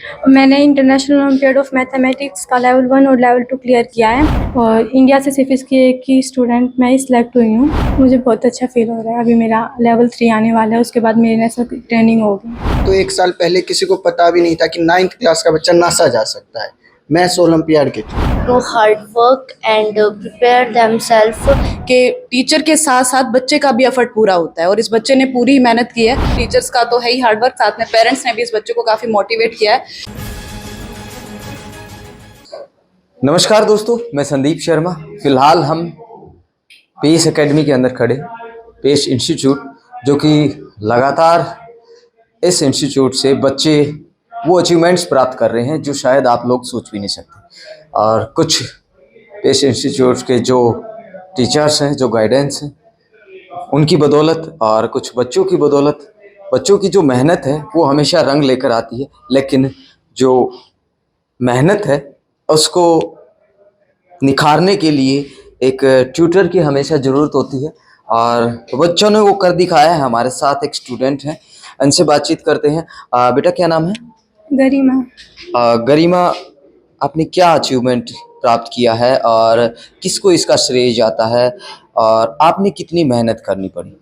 मैंने international olympiad of mathematics का level 1 और लेवल 2 क्लियर किया है और इंडिया से सिर्फ इसकी एक ही स्टूडेंट मैं ही सिलेक्ट हुई हूँ। मुझे बहुत अच्छा फील हो रहा है। अभी मेरा लेवल 3 आने वाला है, उसके बाद मेरी नेशनल ट्रेनिंग होगी। तो एक साल पहले किसी को पता भी नहीं था कि 9th क्लास का बच्चा नासा जा सकता है मैथ्स ओलंपियाड के through. to hard work and prepare themselves। कि टीचर के साथ साथ बच्चे का भी एफर्ट पूरा होता है और इस बच्चे ने पूरी मेहनत की है। टीचर्स का तो है ही हार्डवर्क, साथ में पेरेंट्स ने भी इस बच्चे को काफ़ी मोटिवेट किया है। नमस्कार दोस्तों, मैं संदीप शर्मा। फिलहाल हम पेस एकेडमी के अंदर खड़े, पेस इंस्टीट्यूट, जो कि लगातार इस इंस्टीट्यूट से बच्चे वो अचीवमेंट्स प्राप्त कर रहे हैं जो शायद आप लोग सोच भी नहीं सकते। और कुछ पेस इंस्टीट्यूट के जो टीचर्स हैं, जो गाइडेंस हैं, उनकी बदौलत और कुछ बच्चों की बदौलत, बच्चों की जो मेहनत है वो हमेशा रंग लेकर आती है। लेकिन जो मेहनत है उसको निखारने के लिए एक ट्यूटर की हमेशा ज़रूरत होती है और बच्चों ने वो कर दिखाया है। हमारे साथ एक स्टूडेंट हैं, इनसे बातचीत करते हैं। बेटा क्या नाम है? गरिमा। गरिमा, आपने क्या अचीवमेंट प्राप्त किया है और किसको इसका श्रेय जाता है और आपने कितनी मेहनत करनी पड़ी?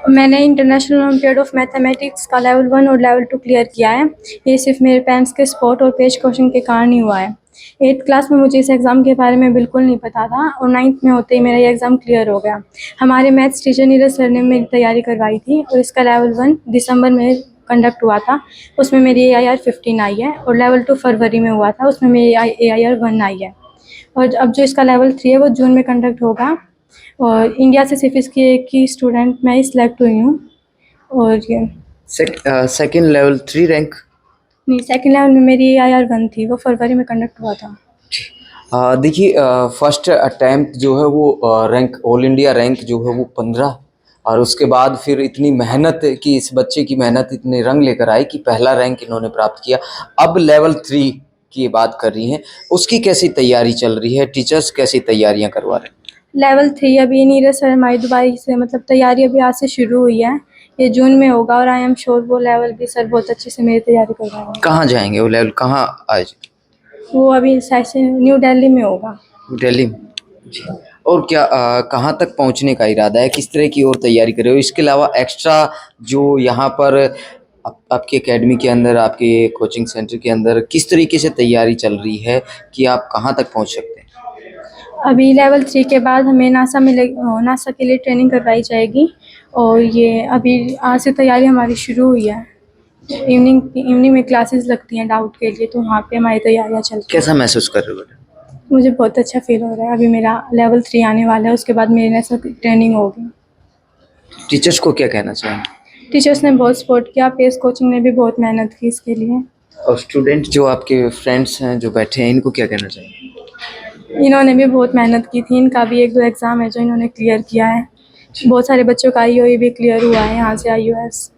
मैंने इंटरनेशनल ओलंपियाड ऑफ मैथमेटिक्स का लेवल 1 और लेवल 2 क्लियर किया है। ये सिर्फ मेरे पेरेंट्स के सपोर्ट और पेश क्वेश्चन के कारण ही हुआ है। 8th क्लास में मुझे इस एग्ज़ाम के बारे में बिल्कुल नहीं पता था और 9th में होते ही मेरा ये एग्ज़ाम क्लियर हो गया। हमारे मैथ्स टीचर नीरज सर ने मेरी तैयारी करवाई थी और इसका लेवल 1 दिसंबर में कंडक्ट हुआ था। उसमें मेरी AIR 15 आई है और लेवल 2 फरवरी में हुआ था, उसमें मेरी AIR 1 आई है। और अब जो इसका लेवल 3 है वो जून में कंडक्ट होगा और इंडिया से सिर्फ इसकी एक ही स्टूडेंट मैं ही सिलेक्ट हुई हूँ। और ये सेकेंड लेवल 3 रैंक? नहीं, सेकंड लेवल में मेरी AIR 1 थी, वो फरवरी में कंडक्ट हुआ था। देखिए, फर्स्ट अटैम्प्ट जो है वो रैंक, ऑल इंडिया रैंक जो है वो 15, और उसके बाद फिर इतनी मेहनत कि इस बच्चे की मेहनत इतने रंग लेकर आई कि पहला रैंक इन्होंने प्राप्त किया। अब लेवल 3 की बात कर रही हैं, उसकी कैसी तैयारी चल रही है? टीचर्स कैसी तैयारियां करवा रहे हैं? लेवल 3 अभी नीरज सर हमारी दुबई से मतलब तैयारी अभी आज से शुरू हुई है। ये जून में होगा और आई एम श्योर वो लेवल भी सर बहुत अच्छे से मेरी तैयारी करवाएंगे। कहाँ जाएंगे वो लेवल? कहाँ आज? वो अभी सेशन न्यू दिल्ली में होगा। दिल्ली में? जी। और क्या कहाँ तक पहुँचने का इरादा है? किस तरह की और तैयारी कर रहे हो? इसके अलावा एक्स्ट्रा जो यहाँ पर आपकी एकेडमी के अंदर, आपके कोचिंग सेंटर के अंदर किस तरीके से तैयारी चल रही है कि आप कहाँ तक पहुँच सकते हैं? अभी लेवल 3 के बाद हमें नासा के लिए ट्रेनिंग करवाई जाएगी और ये अभी आज से तैयारी हमारी शुरू हुई है। इवनिंग में क्लासेस लगती हैं डाउट के लिए, तो वहाँ पे हमारी तैयारियाँ चल रही हैं। कैसा महसूस कर रहे हो बेटा? मुझे बहुत अच्छा फील हो रहा है। अभी मेरा लेवल 3 आने वाला है, उसके बाद मेरी नेशनल ट्रेनिंग होगी। टीचर्स को क्या कहना चाहेंगे? टीचर्स ने बहुत सपोर्ट किया, पेस कोचिंग ने भी बहुत मेहनत की इसके लिए। और स्टूडेंट जो आपके फ्रेंड्स हैं जो बैठे हैं, इनको क्या कहना चाहेंगे? इन्होंने भी बहुत मेहनत की थी। इनका भी 1-2 एग्ज़ाम है जो इन्होंने क्लियर किया है। बहुत सारे बच्चों का IOE भी क्लियर हुआ है, यहाँ से IOS।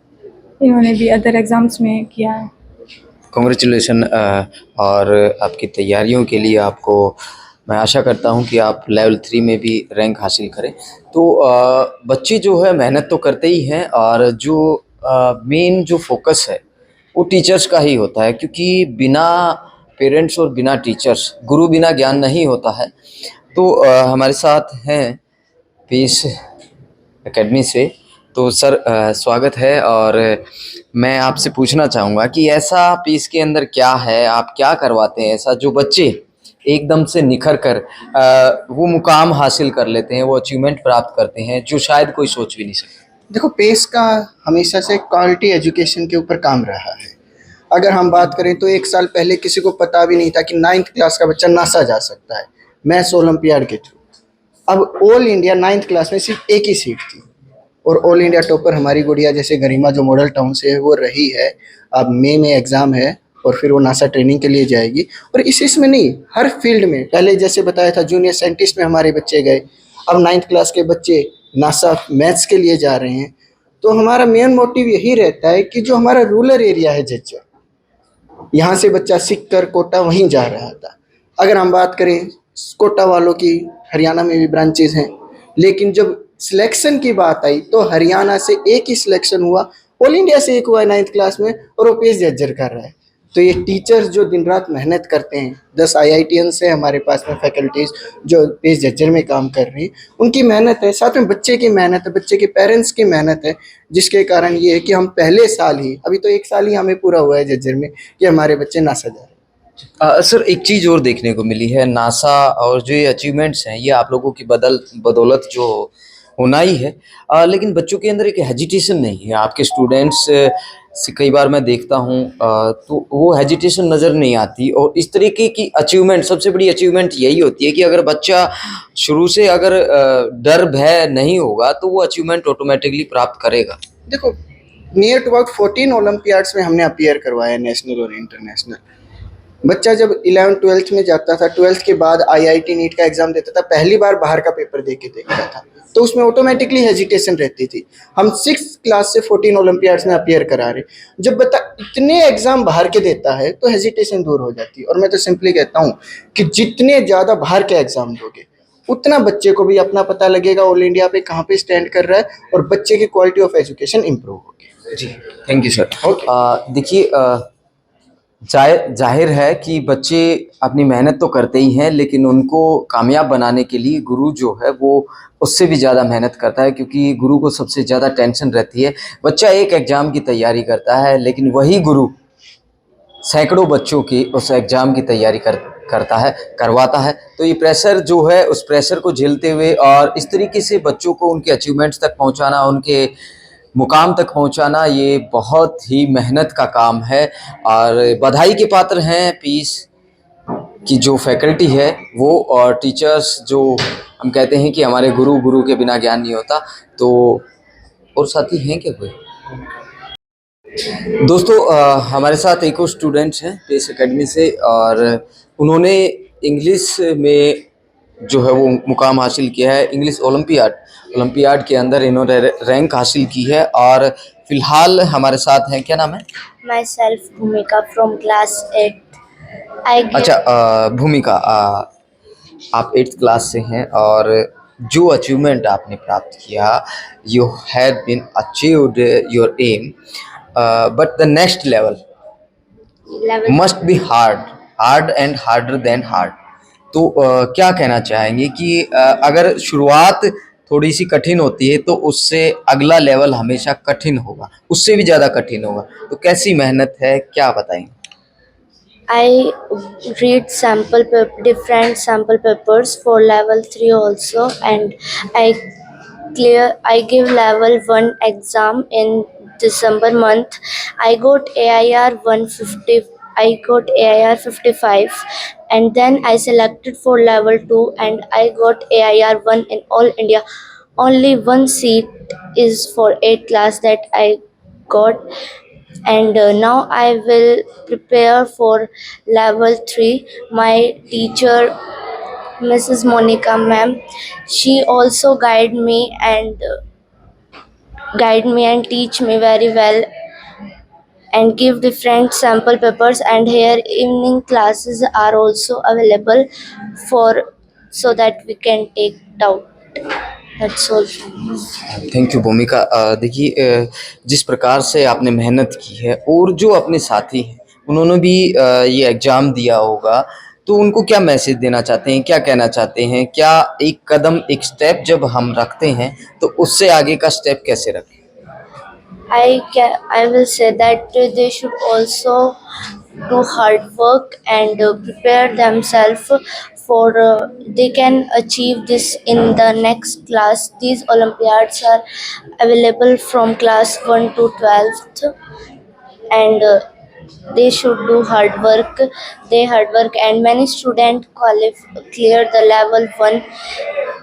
इन्होंने भी अदर एग्ज़ाम्स में किया है। कॉन्ग्रेचुलेसन। और आपकी तैयारियों के लिए आपको मैं आशा करता हूं कि आप लेवल 3 में भी रैंक हासिल करें। तो बच्चे जो है मेहनत तो करते ही हैं और जो मेन जो फोकस है वो टीचर्स का ही होता है, क्योंकि बिना पेरेंट्स और बिना टीचर्स, गुरु बिना ज्ञान नहीं होता है। तो हमारे साथ हैं पेस एकेडमी से, तो सर स्वागत है। और मैं आपसे पूछना चाहूँगा कि ऐसा पेस के अंदर क्या है, आप क्या करवाते हैं ऐसा जो बच्चे एकदम से निखर कर वो मुकाम हासिल कर लेते हैं, वो अचीवमेंट प्राप्त करते हैं जो शायद कोई सोच भी नहीं सकता? देखो, पेस का हमेशा से क्वालिटी एजुकेशन के ऊपर काम रहा है। अगर हम बात करें तो एक साल पहले किसी को पता भी नहीं था कि 9th क्लास का बच्चा नासा जा सकता है मैथ्स ओलंपियाड के थ्रू। अब ऑल इंडिया 9th क्लास में सिर्फ एक ही सीट थी और ऑल इंडिया टॉपर हमारी गुड़िया जैसे गरिमा जो मॉडल टाउन से है वो रही है। अब मई में एग्ज़ाम है और फिर वो नासा ट्रेनिंग के लिए जाएगी। और इसमें नहीं, हर फील्ड में, पहले जैसे बताया था जूनियर साइंटिस्ट में हमारे बच्चे गए, अब 9th क्लास के बच्चे नासा मैथ्स के लिए जा रहे हैं। तो हमारा मेन मोटिव यही रहता है कि जो हमारा रूरल एरिया है झज्जर, यहाँ से बच्चा सीख कर कोटा वहीं जा रहा था। अगर हम बात करें कोटा वालों की, हरियाणा में भी ब्रांचेज हैं, लेकिन जब सिलेक्शन की बात आई तो हरियाणा से एक ही सिलेक्शन हुआ, ऑल इंडिया से एक हुआ है 9th क्लास में, और वो पेस झज्जर कर रहा है। तो ये टीचर्स जो दिन रात मेहनत करते हैं, 10 IITians है हमारे पास में फैकल्टीज जो पेश झज्जर में काम कर रही हैं, उनकी मेहनत है, साथ में बच्चे की मेहनत है, बच्चे के पेरेंट्स की मेहनत है, जिसके कारण ये है कि हम पहले साल ही, अभी तो 1 साल ही हमें पूरा हुआ है झज्जर में, कि हमारे बच्चे नासा जा रहे हैं। सर एक चीज़ और देखने को मिली है, नासा और जो ये अचीवमेंट्स हैं ये आप लोगों की बदौलत जो होना ही है, लेकिन बच्चों के अंदर एक हेजिटेशन नहीं है। आपके स्टूडेंट्स से कई बार मैं देखता हूँ तो वो हेजिटेशन नज़र नहीं आती, और इस तरीके की अचीवमेंट, सबसे बड़ी अचीवमेंट यही होती है कि अगर बच्चा शुरू से अगर डर भय नहीं होगा तो वो अचीवमेंट ऑटोमेटिकली प्राप्त करेगा। देखो, नियर टू अबाउट 14 ओलंपियाड्स में हमने अपीयर करवाया, नेशनल और इंटरनेशनल। बच्चा जब 11th-12th में जाता था, 12th के बाद IIT नीट का एग्जाम देता था, पहली बार बाहर का पेपर दे के देखता था, तो उसमें ऑटोमेटिकली हेजिटेशन रहती थी। हम 6th क्लास से 14 ओलंपियाड्स में अपीयर करा रहे, जब बच्चा इतने एग्जाम बाहर के देता है तो हेजिटेशन दूर हो जाती है। और मैं तो सिंपली कहता हूँ कि जितने ज़्यादा बाहर के एग्जाम दोगे उतना बच्चे को भी अपना पता लगेगा ऑल इंडिया पे कहाँ पे स्टैंड कर रहा है, और बच्चे की क्वालिटी ऑफ एजुकेशन इम्प्रूव होगी। जी, थैंक यू सर। ओके। देखिए, जाहिर है कि बच्चे अपनी मेहनत तो करते ही हैं, लेकिन उनको कामयाब बनाने के लिए गुरु जो है वो उससे भी ज़्यादा मेहनत करता है, क्योंकि गुरु को सबसे ज़्यादा टेंशन रहती है। बच्चा एक एग्ज़ाम की तैयारी करता है, लेकिन वही गुरु सैकड़ों बच्चों की उस एग्ज़ाम की तैयारी करवाता है। तो ये प्रेशर जो है, उस प्रेशर को झेलते हुए और इस तरीके से बच्चों को उनके अचीवमेंट्स तक पहुंचाना, उनके मुकाम तक पहुंचाना, ये बहुत ही मेहनत का काम है। और बधाई के पात्र हैं पीस की जो फैकल्टी है वो, और टीचर्स जो हम कहते हैं कि हमारे गुरु के बिना ज्ञान नहीं होता। तो और साथी हैं क्या कोई दोस्तों? हमारे साथ एक और स्टूडेंट्स हैं पेस एकेडमी से, और उन्होंने इंग्लिश में जो है वो मुकाम हासिल किया है। इंग्लिश ओलंपियाड के अंदर इन्होंने रैंक हासिल की है, और फिलहाल हमारे साथ हैं, क्या नाम है? Myself, Bhumika from class 8. I give अच्छा, भूमिका, आप 8th क्लास से हैं, और जो अचीवमेंट आपने प्राप्त किया, you have been achieved your aim, but the next level level. Must be hard and harder than hard. तो क्या कहना चाहेंगे कि अगर शुरुआत थोड़ी सी कठिन होती है तो उससे अगला लेवल हमेशा कठिन होगा, उससे भी ज़्यादा कठिन होगा। तो कैसी मेहनत है, क्या बताएंगे? I read different sample papers for level 3 also, and I give level 1 exam in December month. I got AIR 150. I got AIR 55, and then I selected for level 2, and I got AIR 1 in all India. Only one seat is for 8th class that I got, and now I will prepare for level 3. My teacher, Mrs. Monica ma'am, she also guide me and teach me very well, and give different sample papers, and here evening classes are also available for so that we can take doubt. That's all. Thank you भूमिका। देखिए, जिस प्रकार से आपने मेहनत की है, और जो अपने साथी हैं उन्होंने भी ये एग्ज़ाम दिया होगा, तो उनको क्या मैसेज देना चाहते हैं, क्या कहना चाहते हैं? क्या एक कदम, एक स्टेप जब हम रखते हैं तो उससे आगे का स्टेप कैसे रखें? I will say that they should also do hard work and prepare themselves for they can achieve this in the next class. These Olympiads are available from class 1 to 12th, and they should do hard work. And many students clear the level 1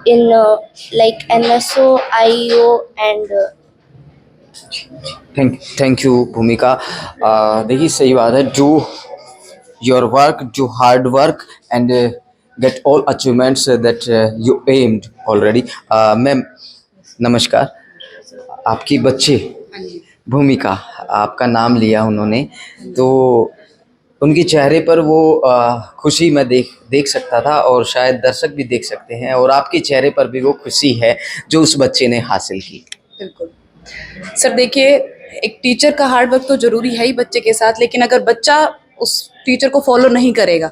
in like NSO, IEO, and thank you भूमिका। देखिए, सही बात है, जो your work, जो hard work and get all achievements that you aimed already. Ma'am नमस्कार, आपकी बच्चे भूमिका, आपका नाम लिया उन्होंने, तो उनके चेहरे पर वो खुशी मैं देख सकता था, और शायद दर्शक भी देख सकते हैं, और आपके चेहरे पर भी वो खुशी है जो उस बच्चे ने हासिल की। बिल्कुल सर, देखिए, एक टीचर का हार्ड वर्क तो ज़रूरी है ही बच्चे के साथ, लेकिन अगर बच्चा उस टीचर को फॉलो नहीं करेगा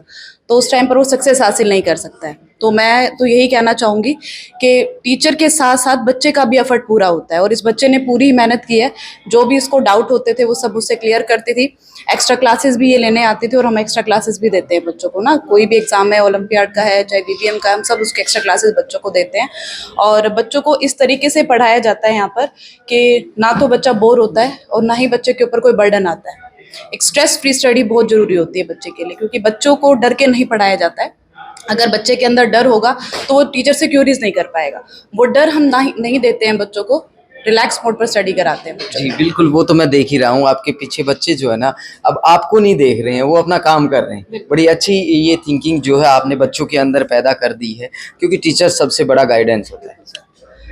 तो उस टाइम पर वो सक्सेस हासिल नहीं कर सकता है। तो मैं तो यही कहना चाहूँगी कि टीचर के साथ साथ बच्चे का भी एफर्ट पूरा होता है और इस बच्चे ने पूरी मेहनत की है। जो भी इसको डाउट होते थे वो सब मुझसे क्लियर करती थी। एक्स्ट्रा क्लासेस भी ये लेने आती थी और हम एक्स्ट्रा क्लासेस भी देते हैं बच्चों को ना। कोई भी एग्जाम है, ओलंपियाड का है चाहे बीबीएम का है, हम सब उसके एक्स्ट्रा क्लासेस बच्चों को देते हैं और बच्चों को इस तरीके से पढ़ाया जाता है यहाँ पर कि ना तो बच्चा बोर होता है और ना ही बच्चे के ऊपर कोई बर्डन आता है। एक स्ट्रेस फ्री स्टडी बहुत जरूरी होती है बच्चे के लिए, क्योंकि बच्चों को डर के नहीं पढ़ाया जाता है। अगर बच्चे के अंदर डर होगा तो वो टीचर से क्यूरीज नहीं कर पाएगा। वो डर हम नहीं देते हैं बच्चों को, रिलैक्स मोड पर स्टडी कराते हैं बच्चों जी बिल्कुल, वो तो मैं देख ही रहा हूँ। आपके पीछे बच्चे जो है ना, अब आपको नहीं देख रहे हैं, वो अपना काम कर रहे हैं। बड़ी अच्छी ये थिंकिंग जो है आपने बच्चों के अंदर पैदा कर दी है, क्योंकि टीचर सबसे बड़ा गाइडेंस होता है।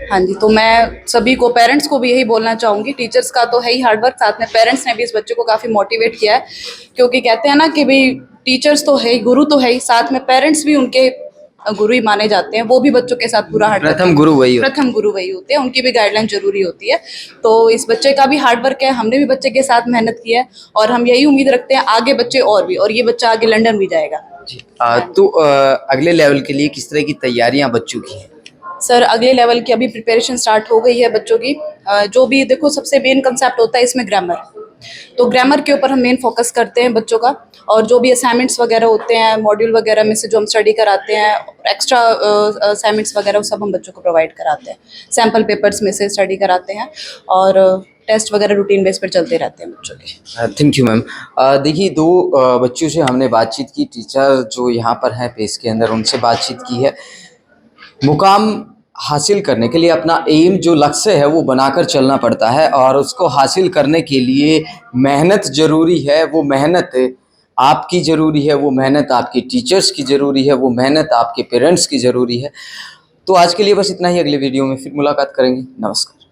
हाँ जी, तो मैं सभी को, पेरेंट्स को भी यही बोलना चाहूँगी। टीचर्स का तो है ही हार्डवर्क, साथ में पेरेंट्स ने भी इस बच्चे को काफ़ी मोटिवेट किया है, क्योंकि कहते हैं ना कि भाई टीचर्स तो है ही, गुरु तो है ही, साथ में पेरेंट्स भी उनके गुरु ही माने जाते हैं। वो भी बच्चों के साथ पूरा हार्डवर्क, प्रथम गुरु वही होते हैं, उनकी भी गाइडलाइन जरूरी होती है। तो इस बच्चे का भी हार्डवर्क है, हमने भी बच्चे के साथ मेहनत की है और हम यही उम्मीद रखते हैं आगे बच्चे और भी, और ये बच्चा आगे लंदन भी जाएगा। जी तो अगले लेवल के लिए किस तरह की तैयारियां बच्चों की हैं? सर अगले लेवल की अभी प्रिपरेशन स्टार्ट हो गई है बच्चों की। जो भी देखो, सबसे मेन कंसेप्ट होता है इसमें ग्रामर, तो ग्रामर के ऊपर हम मेन फोकस करते हैं बच्चों का। और जो भी असाइनमेंट्स वगैरह होते हैं मॉड्यूल वगैरह में से जो हम स्टडी कराते हैं, एक्स्ट्रा असाइनमेंट्स वगैरह वो सब हम बच्चों को प्रोवाइड कराते हैं। सैम्पल पेपर्स में से स्टडी कराते हैं और टेस्ट वगैरह रूटीन बेस पर चलते रहते हैं बच्चों के। Thank you ma'am. देखिए, दो बच्चों से हमने बातचीत की, टीचर जो यहाँ पर हैं पेश के अंदर, उनसे बातचीत की है। मुकाम हासिल करने के लिए अपना एम, जो लक्ष्य है, वो बनाकर चलना पड़ता है और उसको हासिल करने के लिए मेहनत ज़रूरी है। वो मेहनत आपकी ज़रूरी है, वो मेहनत आपके टीचर्स की ज़रूरी है, वो मेहनत आपके पेरेंट्स की ज़रूरी है। तो आज के लिए बस इतना ही। अगले वीडियो में फिर मुलाकात करेंगे। नमस्कार।